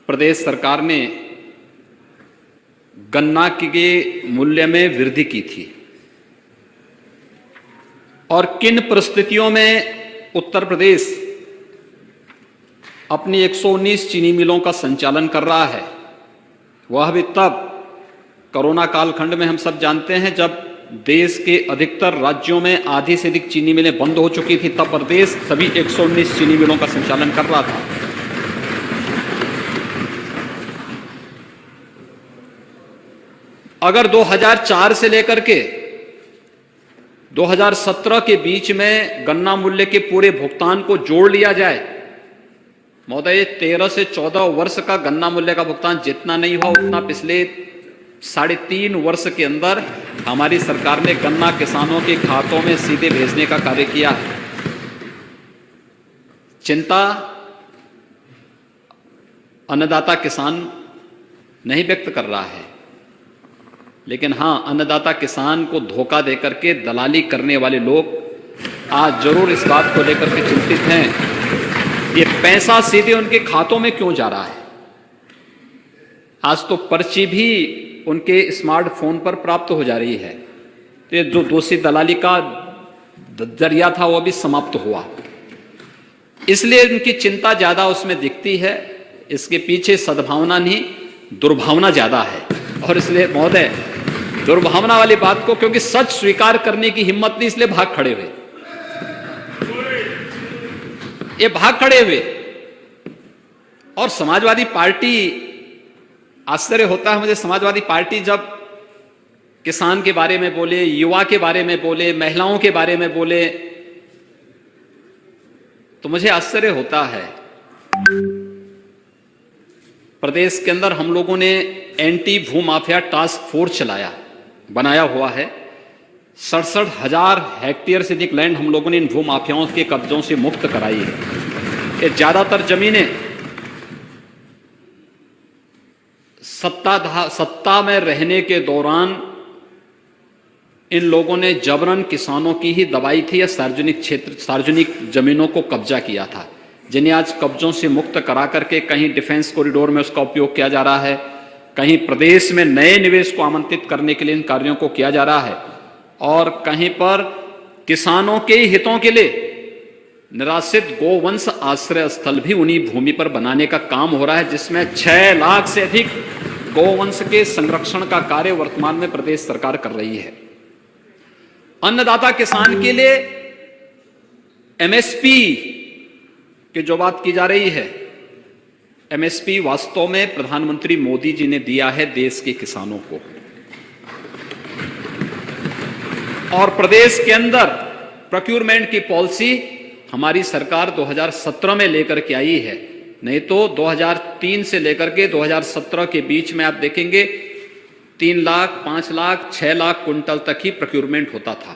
प्रदेश सरकार ने गन्ना के मूल्य में वृद्धि की थी और किन परिस्थितियों में उत्तर प्रदेश अपनी 119 चीनी मिलों का संचालन कर रहा है, वह भी तब कोरोना कालखंड में हम सब जानते हैं जब देश के अधिकतर राज्यों में आधी से अधिक चीनी मिलें बंद हो चुकी थी। तब प्रदेश सभी 119 चीनी मिलों का संचालन कर रहा था। अगर 2004 से लेकर के 2017 के बीच में गन्ना मूल्य के पूरे भुगतान को जोड़ लिया जाए, महोदय 13 से 14 वर्ष का गन्ना मूल्य का भुगतान जितना नहीं हुआ उतना पिछले 3.5 वर्ष के अंदर हमारी सरकार ने गन्ना किसानों के खातों में सीधे भेजने का कार्य किया है। चिंता अन्नदाता किसान नहीं व्यक्त कर रहा है, लेकिन हां, अन्नदाता किसान को धोखा देकर के दलाली करने वाले लोग आज जरूर इस बात को लेकर के चिंतित हैं, ये पैसा सीधे उनके खातों में क्यों जा रहा है। आज तो पर्ची भी उनके स्मार्टफोन पर प्राप्त हो जा रही है। तो ये जो दोषी दलाली का जरिया था वो भी समाप्त हुआ, इसलिए उनकी चिंता ज्यादा उसमें दिखती है। इसके पीछे सद्भावना नहीं, दुर्भावना ज्यादा है। और इसलिए महोदय, दुर्भावना वाली बात को, क्योंकि सच स्वीकार करने की हिम्मत नहीं, इसलिए भाग खड़े हुए। ये भाग खड़े हुए। और समाजवादी पार्टी, आश्चर्य होता है मुझे, समाजवादी पार्टी जब किसान के बारे में बोले, युवा के बारे में बोले, महिलाओं के बारे में बोले, तो मुझे आश्चर्य होता है। प्रदेश के अंदर हम लोगों ने एंटी भू माफिया टास्क फोर्स बनाया हुआ है। 67,000 हेक्टेयर से अधिक लैंड हम लोगों ने इन भू माफियाओं के कब्जों से मुक्त कराई है। ये ज्यादातर जमीनें सत्ता में रहने के दौरान इन लोगों ने जबरन किसानों की ही दबाई थी या सार्वजनिक जमीनों को कब्जा किया था, जिन्हें आज कब्जों से मुक्त करा करके कहीं डिफेंस कॉरिडोर में उसका उपयोग किया जा रहा है, कहीं प्रदेश में नए निवेश को आमंत्रित करने के लिए इन कार्यों को किया जा रहा है, और कहीं पर किसानों के हितों के लिए निराश्रित गोवंश आश्रय स्थल भी उन्हीं भूमि पर बनाने का काम हो रहा है, जिसमें 6 लाख से अधिक गोवंश के संरक्षण का कार्य वर्तमान में प्रदेश सरकार कर रही है। अन्नदाता किसान के लिए एमएसपी की जो बात की जा रही है, एमएसपी वास्तव में प्रधानमंत्री मोदी जी ने दिया है देश के किसानों को। और प्रदेश के अंदर प्रोक्योरमेंट की पॉलिसी हमारी सरकार 2017 में लेकर के आई है, नहीं तो 2003 से लेकर के 2017 के बीच में आप देखेंगे 3 लाख, 5 लाख, 6 लाख कुंटल तक ही प्रोक्योरमेंट होता था।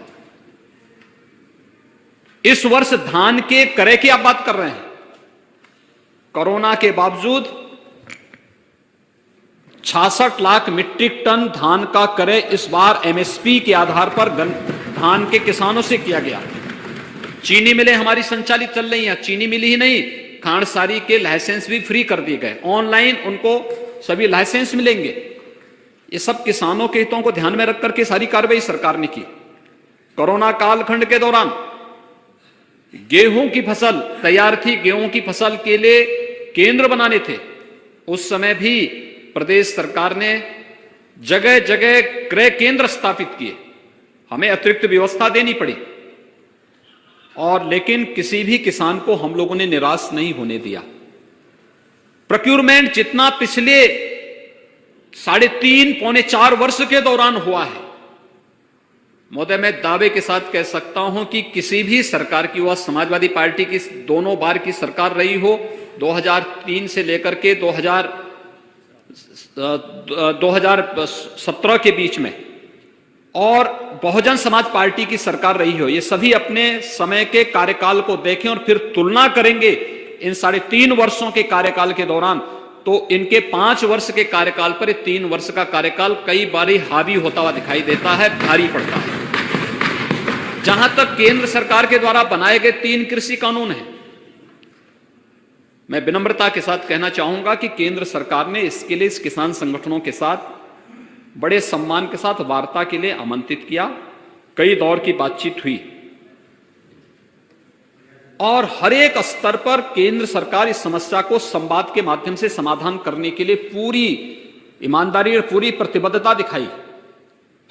इस वर्ष धान के क्रय की आप बात कर रहे हैं, कोरोना के बावजूद 66 लाख मीट्रिक टन धान का क्रय इस बार एमएसपी के आधार पर धान के किसानों से किया गया। चीनी मिलें हमारी संचालित चल रही हैं, चीनी मिली ही नहीं, खांडसारी के लाइसेंस भी फ्री कर दिए गए, ऑनलाइन उनको सभी लाइसेंस मिलेंगे। ये सब किसानों के हितों को ध्यान में रख करके सारी कार्रवाई सरकार ने की। कोरोना कालखंड के दौरान गेहूं की फसल तैयार थी, गेहूं की फसल के लिए केंद्र बनाने थे, उस समय भी प्रदेश सरकार ने जगह जगह क्रय केंद्र स्थापित किए, हमें अतिरिक्त व्यवस्था देनी पड़ी, और लेकिन किसी भी किसान को हम लोगों ने निराश नहीं होने दिया। प्रोक्योरमेंट जितना पिछले 3.5 पौने 4 वर्ष के दौरान हुआ है, महोदय मैं दावे के साथ कह सकता हूं कि किसी भी सरकार की, वह समाजवादी पार्टी की दोनों बार की सरकार रही हो, 2003 से लेकर के 2017 के बीच में, और बहुजन समाज पार्टी की सरकार रही हो, ये सभी अपने समय के कार्यकाल को देखें और फिर तुलना करेंगे इन 3.5 वर्षों के कार्यकाल के दौरान, तो इनके 5 वर्ष के कार्यकाल पर 3 वर्ष का कार्यकाल कई बार हावी होता हुआ दिखाई देता है, भारी पड़ता है। जहां तक केंद्र सरकार के द्वारा बनाए गए 3 कृषि कानून हैं, मैं विनम्रता के साथ कहना चाहूंगा कि केंद्र सरकार ने इसके लिए इस किसान संगठनों के साथ बड़े सम्मान के साथ वार्ता के लिए आमंत्रित किया। कई दौर की बातचीत हुई और हर एक स्तर पर केंद्र सरकार इस समस्या को संवाद के माध्यम से समाधान करने के लिए पूरी ईमानदारी और पूरी प्रतिबद्धता दिखाई।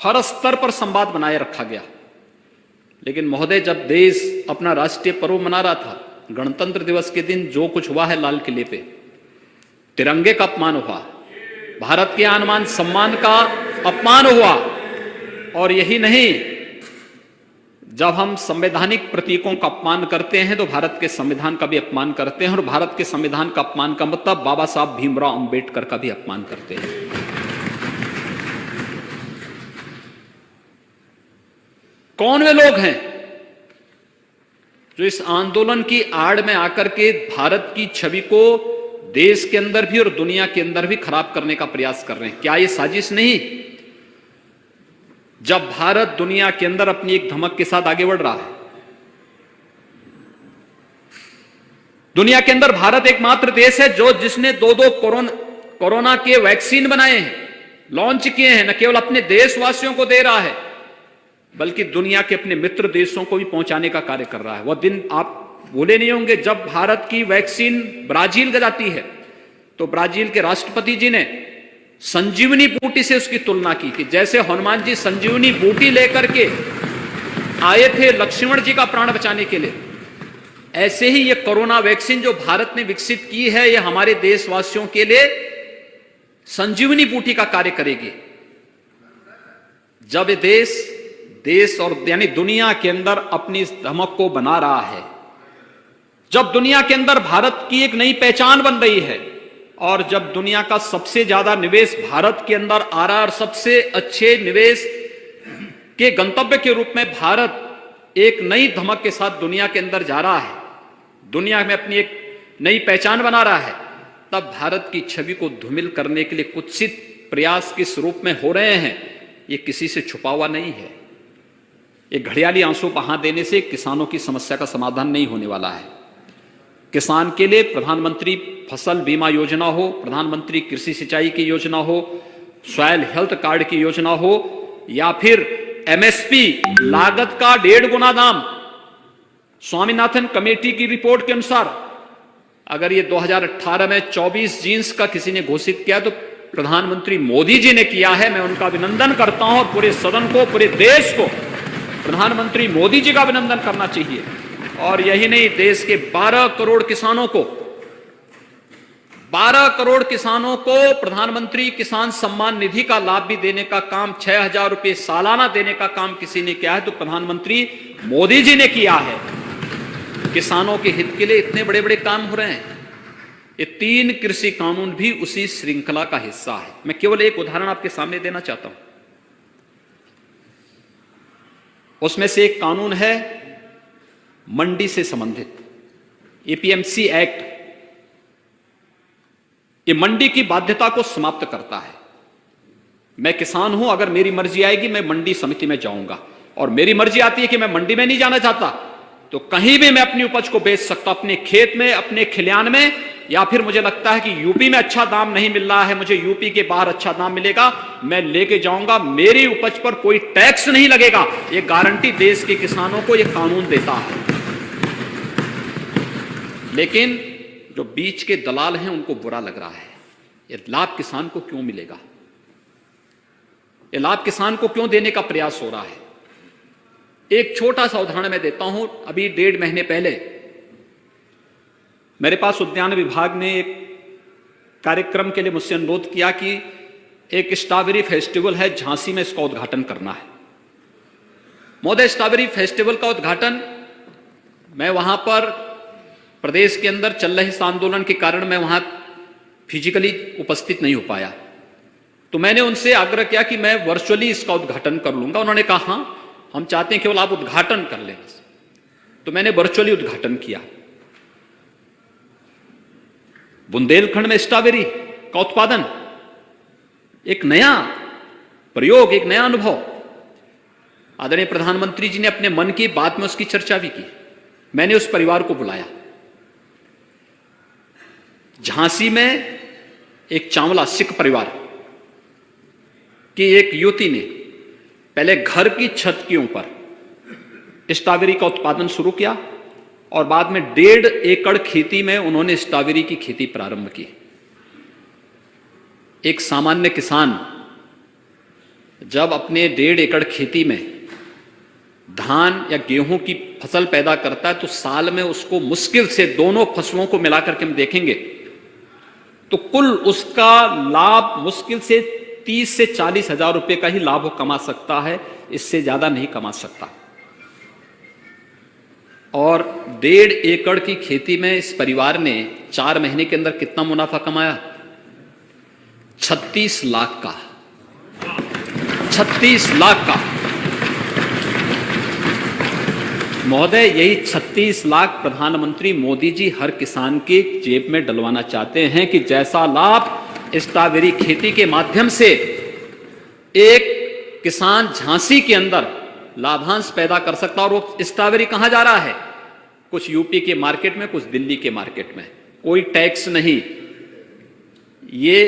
हर स्तर पर संवाद बनाए रखा गया। लेकिन महोदय, जब देश अपना राष्ट्रीय पर्व मना रहा था, गणतंत्र दिवस के दिन जो कुछ हुआ है लाल किले पे, तिरंगे का अपमान हुआ, भारत के आन बान सम्मान का अपमान हुआ, और यही नहीं, जब हम संवैधानिक प्रतीकों का अपमान करते हैं तो भारत के संविधान का भी अपमान करते हैं, और भारत के संविधान का अपमान का मतलब बाबा साहब भीमराव अंबेडकर का भी अपमान करते हैं। कौन वे लोग हैं जो इस आंदोलन की आड़ में आकर के भारत की छवि को देश के अंदर भी और दुनिया के अंदर भी खराब करने का प्रयास कर रहे हैं? क्या ये साजिश नहीं? जब भारत दुनिया के अंदर अपनी एक धमक के साथ आगे बढ़ रहा है, दुनिया के अंदर भारत एकमात्र देश है जो जिसने दो कोरोना के वैक्सीन बनाए हैं, लॉन्च किए हैं, न केवल अपने देशवासियों को दे रहा है बल्कि दुनिया के अपने मित्र देशों को भी पहुंचाने का कार्य कर रहा है। वह दिन आप भूले नहीं होंगे जब भारत की वैक्सीन ब्राजील में जाती है तो ब्राजील के राष्ट्रपति जी ने संजीवनी बूटी से उसकी तुलना की कि जैसे हनुमान जी संजीवनी बूटी लेकर के आए थे लक्ष्मण जी का प्राण बचाने के लिए, ऐसे ही ये कोरोना वैक्सीन जो भारत ने विकसित की है, ये हमारे देशवासियों के लिए संजीवनी बूटी का कार्य करेगी। जब ये देश और यानी दुनिया के अंदर अपनी इस धमक को बना रहा है, जब दुनिया के अंदर भारत की एक नई पहचान बन रही है, और जब दुनिया का सबसे ज्यादा निवेश भारत के अंदर आ रहा है और सबसे अच्छे निवेश के गंतव्य के रूप में भारत एक नई धमक के साथ दुनिया के अंदर जा रहा है, दुनिया में अपनी एक नई पहचान बना रहा है, तब भारत की छवि को धूमिल करने के लिए कुत्सित प्रयास किस रूप में हो रहे हैं, ये किसी से छुपा हुआ नहीं है। ये घड़ियाली आंसू बहा देने से किसानों की समस्या का समाधान नहीं होने वाला है। किसान के लिए प्रधानमंत्री फसल बीमा योजना हो, प्रधानमंत्री कृषि सिंचाई की योजना हो, सॉयल हेल्थ कार्ड की योजना हो, या फिर एमएसपी लागत का 1.5 गुना दाम, स्वामीनाथन कमेटी की रिपोर्ट के अनुसार अगर ये 2018 में 24 जींस का किसी ने घोषित किया तो प्रधानमंत्री मोदी जी ने किया है। मैं उनका अभिनंदन करता हूं और पूरे सदन को, पूरे देश को प्रधानमंत्री मोदी जी का अभिनंदन करना चाहिए। और यही नहीं, देश के 12 करोड़ किसानों को प्रधानमंत्री किसान सम्मान निधि का लाभ भी देने का काम, 6,000 रुपए सालाना देने का काम किसी ने किया है तो प्रधानमंत्री मोदी जी ने किया है। किसानों के हित के लिए इतने बड़े बड़े काम हो रहे हैं। ये 3 कृषि कानून भी उसी श्रृंखला का हिस्सा है। मैं केवल एक उदाहरण आपके सामने देना चाहता हूं। उसमें से एक कानून है मंडी से संबंधित, एपीएमसी एक्ट। ये मंडी की बाध्यता को समाप्त करता है। मैं किसान हूं, अगर मेरी मर्जी आएगी मैं मंडी समिति में जाऊंगा, और मेरी मर्जी आती है कि मैं मंडी में नहीं जाना चाहता तो कहीं भी मैं अपनी उपज को बेच सकता हूं, अपने खेत में, अपने खलिहान में, या फिर मुझे लगता है कि यूपी में अच्छा दाम नहीं मिल रहा है, मुझे यूपी के बाहर अच्छा दाम मिलेगा, मैं लेके जाऊंगा, मेरी उपज पर कोई टैक्स नहीं लगेगा। ये गारंटी देश के किसानों को ये कानून देता है। लेकिन जो बीच के दलाल हैं उनको बुरा लग रहा है। ये लाभ किसान को क्यों मिलेगा, ये लाभ किसान को क्यों देने का प्रयास हो रहा है? एक छोटा सा उदाहरण मैं देता हूं। अभी 1.5 महीने पहले मेरे पास उद्यान विभाग ने एक कार्यक्रम के लिए मुझसे अनुरोध किया कि एक स्ट्रॉबेरी फेस्टिवल है झांसी में, इसका उद्घाटन करना है। महोदय, स्ट्रॉबेरी फेस्टिवल का उद्घाटन, मैं वहां पर प्रदेश के अंदर चल रहे इस आंदोलन के कारण मैं वहां फिजिकली उपस्थित नहीं हो पाया, तो मैंने उनसे आग्रह किया कि मैं वर्चुअली इसका उद्घाटन कर लूंगा। उन्होंने कहा हाँ, हम चाहते हैं केवल आप उद्घाटन कर लें। तो मैंने वर्चुअली उद्घाटन किया। बुंदेलखंड में स्ट्रॉबेरी का उत्पादन, एक नया प्रयोग, एक नया अनुभव। आदरणीय प्रधानमंत्री जी ने अपने मन की बात में उसकी चर्चा भी की। मैंने उस परिवार को बुलाया झांसी में एक चावला सिख परिवार की एक युवती ने पहले घर की छत के ऊपर स्ट्रॉबेरी का उत्पादन शुरू किया और बाद में 1.5 एकड़ खेती में उन्होंने स्ट्रॉबेरी की खेती प्रारंभ की। एक सामान्य किसान जब अपने 1.5 एकड़ खेती में धान या गेहूं की फसल पैदा करता है तो साल में उसको मुश्किल से दोनों फसलों को मिलाकर के हम देखेंगे तो कुल उसका लाभ मुश्किल से 30 से 40 हजार रुपए का ही लाभ वो कमा सकता है, इससे ज्यादा नहीं कमा सकता। और 1.5 एकड़ की खेती में इस परिवार ने 4 महीने के अंदर कितना मुनाफा कमाया? 36 लाख का। 36 लाख का। महोदय, यही 36 लाख प्रधानमंत्री मोदी जी हर किसान के जेब में डलवाना चाहते हैं कि जैसा लाभ स्ट्रॉबेरी खेती के माध्यम से एक किसान झांसी के अंदर लाभांश पैदा कर सकता। और वो स्ट्रॉबेरी कहां जा रहा है? कुछ यूपी के मार्केट में, कुछ दिल्ली के मार्केट में, कोई टैक्स नहीं। ये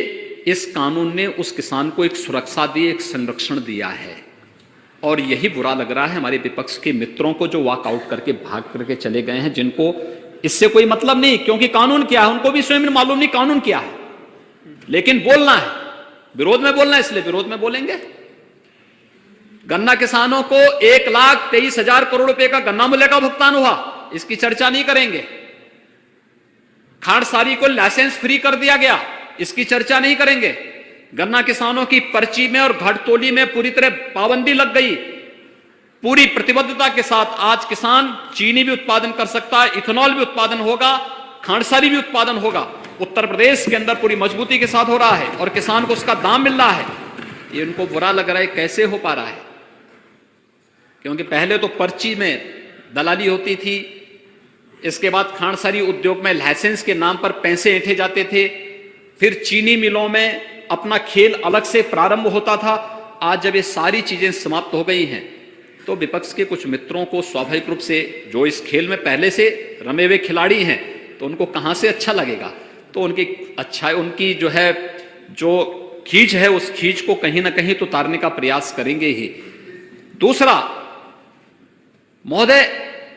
इस कानून ने उस किसान को एक सुरक्षा दी, एक संरक्षण दिया है। और यही बुरा लग रहा है हमारे विपक्ष के मित्रों को जो वॉकआउट करके भाग करके चले गए हैं, जिनको इससे कोई मतलब नहीं, क्योंकि कानून क्या है उनको भी स्वयं मालूम नहीं कानून क्या है, लेकिन बोलना है, विरोध में बोलना है, इसलिए विरोध में बोलेंगे। गन्ना किसानों को 1,23,000 करोड़ रुपए का गन्ना मूल्य का भुगतान हुआ, इसकी चर्चा नहीं करेंगे। खांडसारी को लाइसेंस फ्री कर दिया गया, इसकी चर्चा नहीं करेंगे। गन्ना किसानों की पर्ची में और घटतोली में पूरी तरह पाबंदी लग गई। पूरी प्रतिबद्धता के साथ आज किसान चीनी भी उत्पादन कर सकता है, इथेनॉल भी उत्पादन होगा, खांडसारी भी उत्पादन होगा। उत्तर प्रदेश के अंदर पूरी मजबूती के साथ हो रहा है और किसान को उसका दाम मिल रहा है। ये उनको बुरा लग रहा है, कैसे हो पा रहा है? क्योंकि पहले तो पर्ची में दलाली होती थी, इसके बाद खांडसारी उद्योग में लाइसेंस के नाम पर पैसे ऐंठे जाते थे, फिर चीनी मिलों में अपना खेल अलग से प्रारंभ होता था। आज जब ये सारी चीजें समाप्त हो गई हैं तो विपक्ष के कुछ मित्रों को स्वाभाविक रूप से, जो इस खेल में पहले से रमे हुए खिलाड़ी हैं, तो उनको कहां से अच्छा लगेगा? तो उनकी जो है जो खींच है उस खींच को कहीं ना कहीं तो उतारने का प्रयास करेंगे ही। दूसरा, महोदय,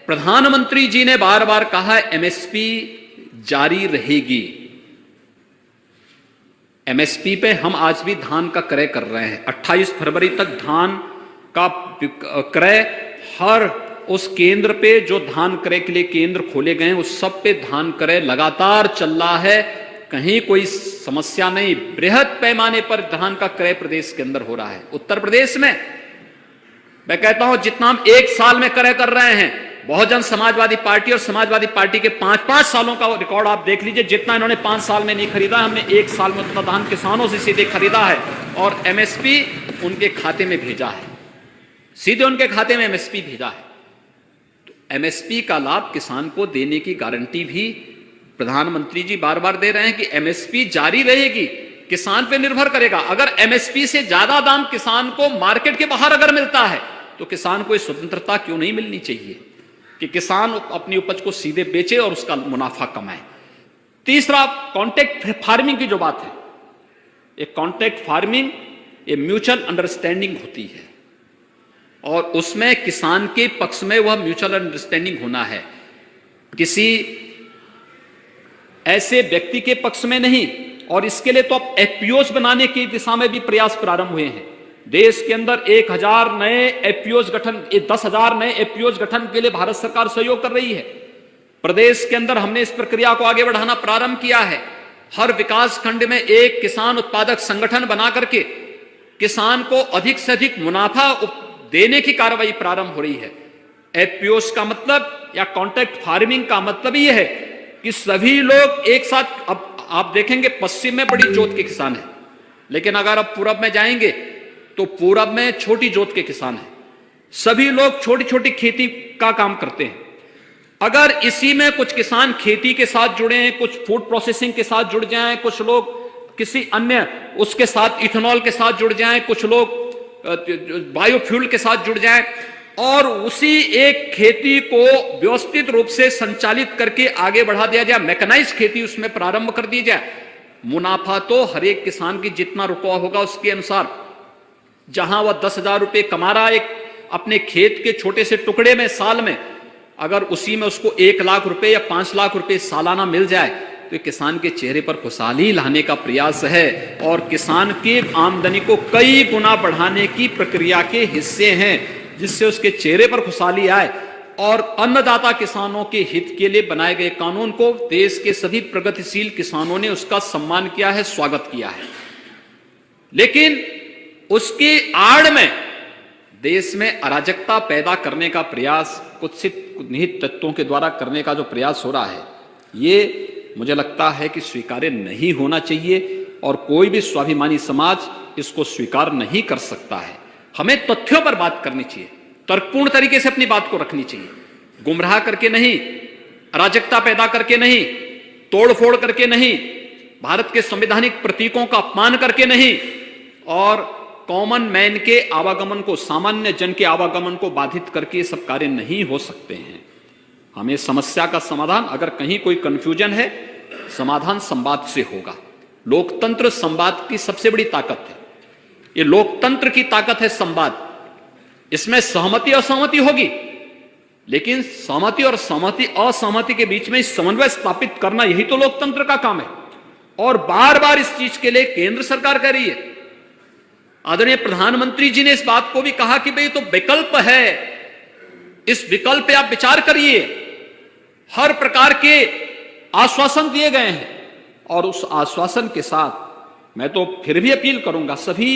प्रधानमंत्री जी ने बार बार कहा एमएसपी जारी रहेगी। एमएसपी पे हम आज भी धान का क्रय कर रहे हैं। 28 फरवरी तक धान का क्रय हर उस केंद्र पे जो धान क्रय के लिए केंद्र खोले गए हैं उस सब पे धान क्रय लगातार चल रहा है, कहीं कोई समस्या नहीं। बृहद पैमाने पर धान का क्रय प्रदेश के अंदर हो रहा है। उत्तर प्रदेश में मैं कहता हूं जितना हम 1 साल में क्रय कर रहे हैं, बहुजन समाजवादी पार्टी और समाजवादी पार्टी के 5-5 सालों का रिकॉर्ड आप देख लीजिए। जितना इन्होंने 5 साल में नहीं खरीदा, हमने 1 साल में उतना धान किसानों से सीधे खरीदा है और एमएसपी उनके खाते में भेजा है, सीधे उनके खाते में एमएसपी भेजा है। तो एमएसपी का लाभ किसान को देने की गारंटी भी प्रधानमंत्री जी बार बार दे रहे हैं कि एमएसपी जारी रहेगी, किसान पे निर्भर करेगा। अगर एमएसपी से ज्यादा दाम किसान को मार्केट के बाहर अगर मिलता है तो किसान को स्वतंत्रता क्यों नहीं मिलनी चाहिए कि किसान अपनी उपज को सीधे बेचे और उसका मुनाफा कमाए। तीसरा, कॉन्ट्रैक्ट फार्मिंग की जो बात है, ये कॉन्ट्रैक्ट फार्मिंग ये म्यूचुअल अंडरस्टैंडिंग होती है और उसमें किसान के पक्ष में वह म्यूचुअल अंडरस्टैंडिंग होना है, किसी ऐसे व्यक्ति के पक्ष में नहीं। और इसके लिए तो अब एफपीओज बनाने की दिशा में भी प्रयास प्रारंभ हुए हैं। देश के अंदर 1,000 नए एफपीओज गठन, 10,000 नए एफपीओज गठन के लिए भारत सरकार सहयोग कर रही है। प्रदेश के अंदर हमने इस प्रक्रिया को आगे बढ़ाना प्रारंभ किया है। हर विकास खंड में एक किसान उत्पादक संगठन बना करके किसान को अधिक से अधिक मुनाफा देने की कार्रवाई प्रारंभ हो रही है। एफपीओज का मतलब या कॉन्ट्रैक्ट फार्मिंग का मतलब यह है कि सभी लोग एक साथ, अब आप देखेंगे पश्चिम में बड़ी जोत के किसान है, लेकिन अगर आप पूरब में जाएंगे तो पूरब में छोटी जोत के किसान हैं। सभी लोग छोटी छोटी खेती का काम करते हैं। अगर इसी में कुछ किसान खेती के साथ जुड़े हैं, कुछ फूड प्रोसेसिंग के साथ जुड़ जाएं, कुछ लोग किसी अन्य उसके साथ इथेनॉल के साथ जुड़ जाएं, कुछ लोग बायोफ्यूल के साथ जुड़ जाएं, और उसी एक खेती को व्यवस्थित रूप से संचालित करके आगे बढ़ा दिया जाए, मैकेनाइज खेती उसमें प्रारंभ कर दी जाए। मुनाफा तो हर एक किसान की जितना रुपया होगा उसके अनुसार, जहां वह 10,000 रुपए कमा रहा है अपने खेत के छोटे से टुकड़े में साल में, अगर उसी में उसको 1 लाख रुपए या 5 लाख रुपए सालाना मिल जाए तो किसान के चेहरे पर खुशहाली लाने का प्रयास है और किसान की आमदनी को कई गुना बढ़ाने की प्रक्रिया के हिस्से हैं, जिससे उसके चेहरे पर खुशहाली आए। और अन्नदाता किसानों के हित के लिए बनाए गए कानून को देश के सभी प्रगतिशील किसानों ने उसका सम्मान किया है, स्वागत किया है। लेकिन उसकी आड़ में देश में अराजकता पैदा करने का प्रयास कुत्सित निहित तत्वों के द्वारा करने का जो प्रयास हो रहा है, ये मुझे लगता है कि स्वीकार्य नहीं होना चाहिए और कोई भी स्वाभिमानी समाज इसको स्वीकार नहीं कर सकता है। हमें तथ्यों पर बात करनी चाहिए, तर्कपूर्ण तरीके से अपनी बात को रखनी चाहिए, गुमराह करके नहीं, अराजकता पैदा करके नहीं, तोड़फोड़ करके नहीं, भारत के संवैधानिक प्रतीकों का अपमान करके नहीं, और कॉमन मैन के आवागमन को, सामान्य जन के आवागमन को बाधित करके ये सब कार्य नहीं हो सकते हैं। हमें समस्या का समाधान, अगर कहीं कोई कंफ्यूजन है, समाधान संवाद से होगा। लोकतंत्र संवाद की सबसे बड़ी ताकत है। ये लोकतंत्र की ताकत है संवाद। इसमें सहमति असहमति होगी, लेकिन सहमति और सहमति असहमति के बीच में समन्वय स्थापित करना, यही तो लोकतंत्र का काम है। और बार बार इस चीज के लिए केंद्र सरकार कह रही है। आदरणीय प्रधानमंत्री जी ने इस बात को भी कहा कि भाई तो विकल्प है, इस विकल्प पे आप विचार करिए। हर प्रकार के आश्वासन दिए गए हैं और उस आश्वासन के साथ मैं तो फिर भी अपील करूंगा सभी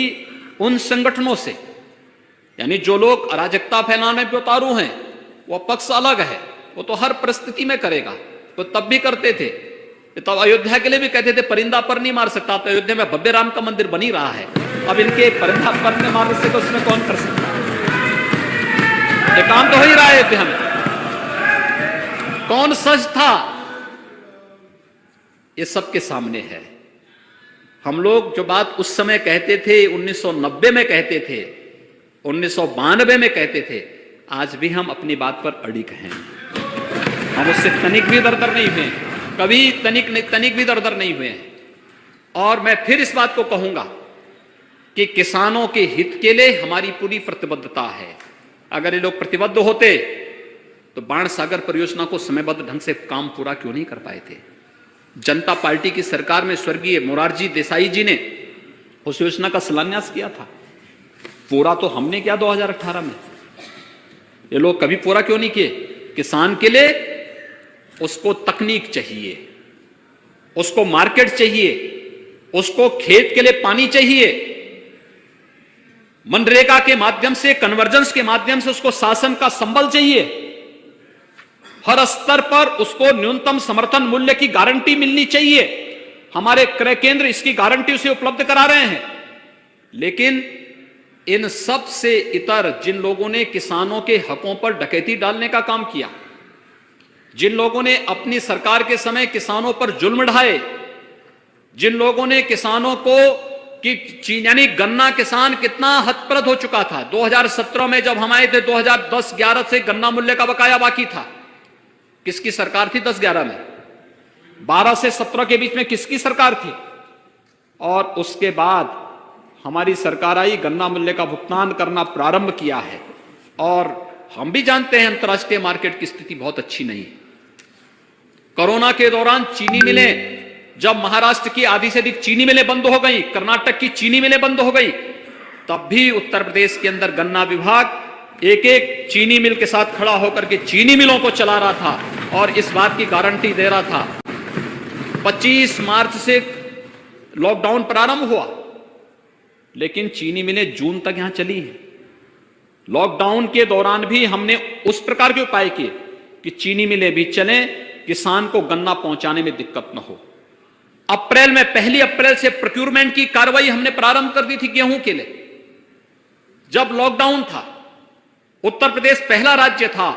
उन संगठनों से, यानी जो लोग अराजकता फैलाने पे उतारू हैं, वो पक्ष अलग है, वो तो हर परिस्थिति में करेगा, तो तब भी करते थे। तो अयोध्या के लिए भी कहते थे परिंदा पर नहीं मार सकता, तो अयोध्या में भव्य राम का मंदिर बन ही रहा है। अब इनके परिंदा पर ने मारने से तो उसमें कौन कर सकता है? ये काम तो हो ही रहा है अयोध्या में। कौन सच था, ये सबके सामने है। हम लोग जो बात उस समय कहते थे, 1990 में कहते थे, 1992 में कहते थे, आज भी हम अपनी बात पर अड़िग हैं। हम उससे तनिक भी दरदर नहीं हुए, कभी तनिक भी दरदर नहीं हुए हैं। और मैं फिर इस बात को कहूंगा कि किसानों के हित के लिए हमारी पूरी प्रतिबद्धता है। अगर ये लोग प्रतिबद्ध होते तो बाणसागर परियोजना को समयबद्ध ढंग से काम पूरा क्यों नहीं कर पाए थे? जनता पार्टी की सरकार में स्वर्गीय मोरारजी देसाई जी ने उस योजना का शिलान्यास किया था। पूरा तो हमने किया 2018 में। ये लोग कभी पूरा क्यों नहीं किए? किसान के लिए उसको तकनीक चाहिए, उसको मार्केट चाहिए, उसको खेत के लिए पानी चाहिए, मनरेगा के माध्यम से, कन्वर्जेंस के माध्यम से उसको शासन का संबल चाहिए, हर स्तर पर उसको न्यूनतम समर्थन मूल्य की गारंटी मिलनी चाहिए। हमारे क्रय केंद्र इसकी गारंटी उसे उपलब्ध करा रहे हैं। लेकिन इन सब से इतर जिन लोगों ने किसानों के हकों पर डकैती डालने का काम किया, जिन लोगों ने अपनी सरकार के समय किसानों पर जुल्म ढाए, जिन लोगों ने किसानों को कि यानी गन्ना किसान कितना हतप्रद हो चुका था। 2017 में जब हम आए थे, 2010-11 से गन्ना मूल्य का बकाया बाकी था। किसकी सरकार थी 10-11 में? 12 से 17 के बीच में किसकी सरकार थी? और उसके बाद हमारी सरकार आई, गन्ना मूल्य का भुगतान करना प्रारंभ किया है। और हम भी जानते हैं अंतर्राष्ट्रीय मार्केट की स्थिति बहुत अच्छी नहीं है। कोरोना के दौरान चीनी मिलें, जब महाराष्ट्र की आधी से अधिक चीनी मिलें बंद हो गई, कर्नाटक की चीनी मिलें बंद हो गई, तब भी उत्तर प्रदेश के अंदर गन्ना विभाग एक एक चीनी मिल के साथ खड़ा होकर के चीनी मिलों को चला रहा था और इस बात की गारंटी दे रहा था। 25 मार्च से लॉकडाउन प्रारंभ हुआ, लेकिन चीनी मिलें जून तक यहां चली है। लॉकडाउन के दौरान भी हमने उस प्रकार के उपाय किए कि चीनी मिलें भी चलें, किसान को गन्ना पहुंचाने में दिक्कत न हो। अप्रैल में, 1 अप्रैल से प्रोक्यूरमेंट की कार्रवाई हमने प्रारंभ कर दी थी गेहूं के लिए। जब लॉकडाउन था, उत्तर प्रदेश पहला राज्य था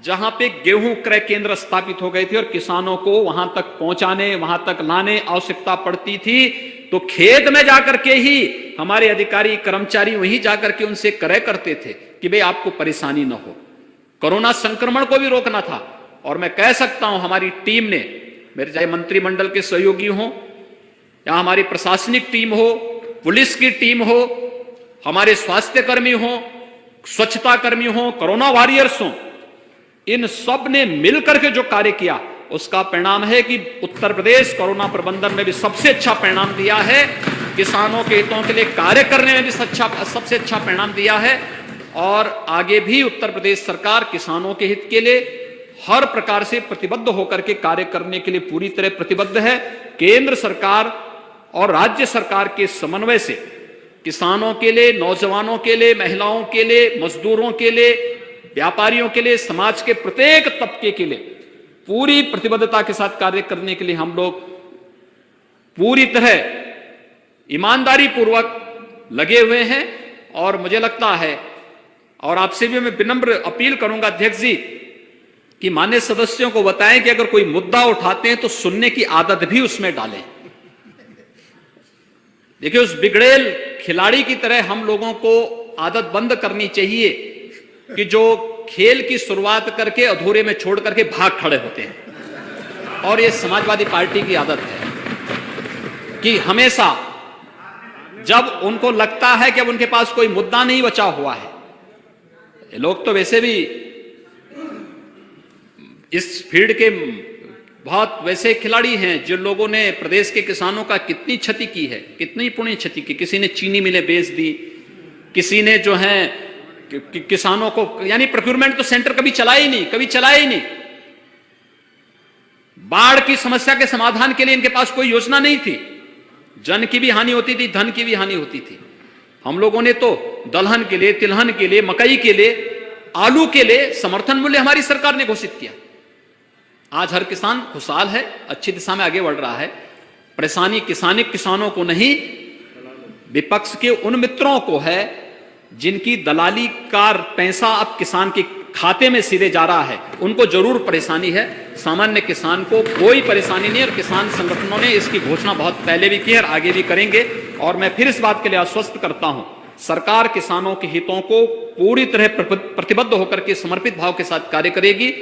जहां पे गेहूं क्रय केंद्र स्थापित हो गए थे और किसानों को वहां तक पहुंचाने, वहां तक लाने आवश्यकता पड़ती थी तो खेत में जाकर के ही हमारे अधिकारी कर्मचारी वहीं जाकर के उनसे क्रय करते थे। कि भाई आपको परेशानी न हो। कोरोना संक्रमण को भी रोकना था। और मैं कह सकता हूं हमारी टीम ने, मेरे चाहे मंत्रिमंडल के सहयोगी हों या हमारी प्रशासनिक टीम हो, पुलिस की टीम हो, हमारे स्वास्थ्य कर्मी हो, स्वच्छता कर्मी हो, कोरोना वॉरियर्स हो, इन सब ने मिलकर के जो कार्य किया उसका परिणाम है कि उत्तर प्रदेश कोरोना प्रबंधन में भी सबसे अच्छा परिणाम दिया है, किसानों के हितों के लिए कार्य करने में भी सबसे अच्छा परिणाम दिया है। और आगे भी उत्तर प्रदेश सरकार किसानों के हित के लिए हर प्रकार से प्रतिबद्ध होकर के कार्य करने के लिए पूरी तरह प्रतिबद्ध है। केंद्र सरकार और राज्य सरकार के समन्वय से किसानों के लिए, नौजवानों के लिए, महिलाओं के लिए, मजदूरों के लिए, व्यापारियों के लिए, समाज के प्रत्येक तबके के लिए पूरी प्रतिबद्धता के साथ कार्य करने के लिए हम लोग पूरी तरह ईमानदारी पूर्वक लगे हुए हैं। और मुझे लगता है, और आपसे भी मैं विनम्र अपील करूंगा अध्यक्ष जी, कि माननीय सदस्यों को बताएं कि अगर कोई मुद्दा उठाते हैं तो सुनने की आदत भी उसमें डालें। देखिए, उस बिगड़ेल खिलाड़ी की तरह हम लोगों को आदत बंद करनी चाहिए कि जो खेल की शुरुआत करके अधूरे में छोड़ करके भाग खड़े होते हैं। और ये समाजवादी पार्टी की आदत है कि हमेशा जब उनको लगता है कि अब उनके पास कोई मुद्दा नहीं बचा हुआ है, ये लोग तो वैसे भी इस फील्ड के बहुत वैसे खिलाड़ी हैं जिन लोगों ने प्रदेश के किसानों का कितनी क्षति की है, कितनी पुण्य क्षति की। किसी ने चीनी मिलें बेच दी, किसी ने जो है किसानों को, यानी प्रोक्योरमेंट तो सेंटर कभी चलाया ही नहीं। बाढ़ की समस्या के समाधान के लिए इनके पास कोई योजना नहीं थी। जन की भी हानि होती थी, धन की भी हानि होती थी। हम लोगों ने तो दलहन के लिए, तिलहन के लिए, मकई के लिए, आलू के लिए समर्थन मूल्य हमारी सरकार ने घोषित किया। आज हर किसान खुशहाल है, अच्छी दिशा में आगे बढ़ रहा है। परेशानी किसानों को नहीं, विपक्ष के उन मित्रों को है जिनकी दलाली का पैसा अब किसान के खाते में सीधे जा रहा है, उनको जरूर परेशानी है। सामान्य किसान को कोई परेशानी नहीं। और किसान संगठनों ने इसकी घोषणा बहुत पहले भी की है और आगे भी करेंगे। और मैं फिर इस बात के लिए आश्वस्त करता हूं, सरकार किसानों के हितों को पूरी तरह प्रतिबद्ध होकर के समर्पित भाव के साथ कार्य करेगी।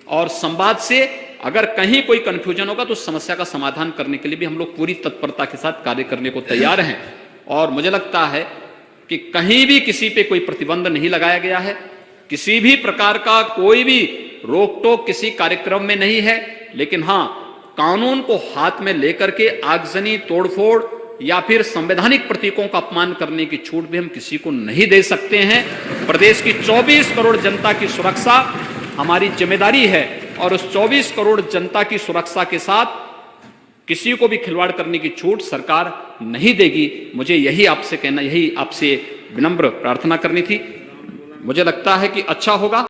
और संवाद से अगर कहीं कोई कंफ्यूजन होगा तो समस्या का समाधान करने के लिए भी हम लोग पूरी तत्परता के साथ कार्य करने को तैयार हैं। और मुझे लगता है कि कहीं भी किसी पे कोई प्रतिबंध नहीं लगाया गया है, किसी भी प्रकार का कोई भी रोक टोक किसी कार्यक्रम में नहीं है। लेकिन हां, कानून को हाथ में लेकर के आगजनी, तोड़फोड़ या फिर संवैधानिक प्रतीकों का अपमान करने की छूट भी हम किसी को नहीं दे सकते हैं। प्रदेश की 24 करोड़ जनता की सुरक्षा हमारी जिम्मेदारी है और उस 24 करोड़ जनता की सुरक्षा के साथ किसी को भी खिलवाड़ करने की छूट सरकार नहीं देगी। मुझे यही आपसे कहना, यही आपसे विनम्र प्रार्थना करनी थी। मुझे लगता है कि अच्छा होगा